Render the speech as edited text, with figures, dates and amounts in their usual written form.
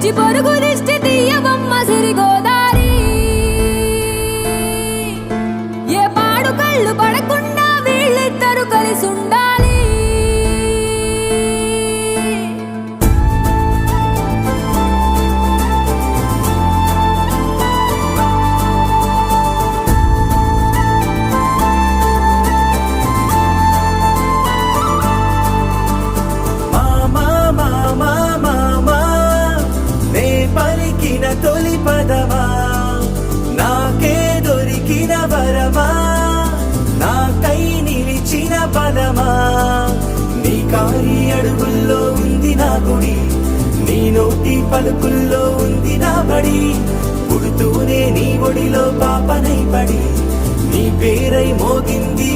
ముష్టి పొరుగు దిష్టి తీయవమ్మ సిరిగోదారి ఏ పాడు కళ్ళు పడకుండా వీళ్ళిద్దరు కలిసి ఉండాలి తొలి పదమా నాకే దొరికిన వరమా నాకై నిలిచిన పదమా నీ కారి అడుగుల్లో ఉంది నా గుడి నీ నోటి పలుకుల్లో ఉంది నా బడి పుడుతూనే నీ ఒడిలో పాపనై పడి నీ పేరై మోగింది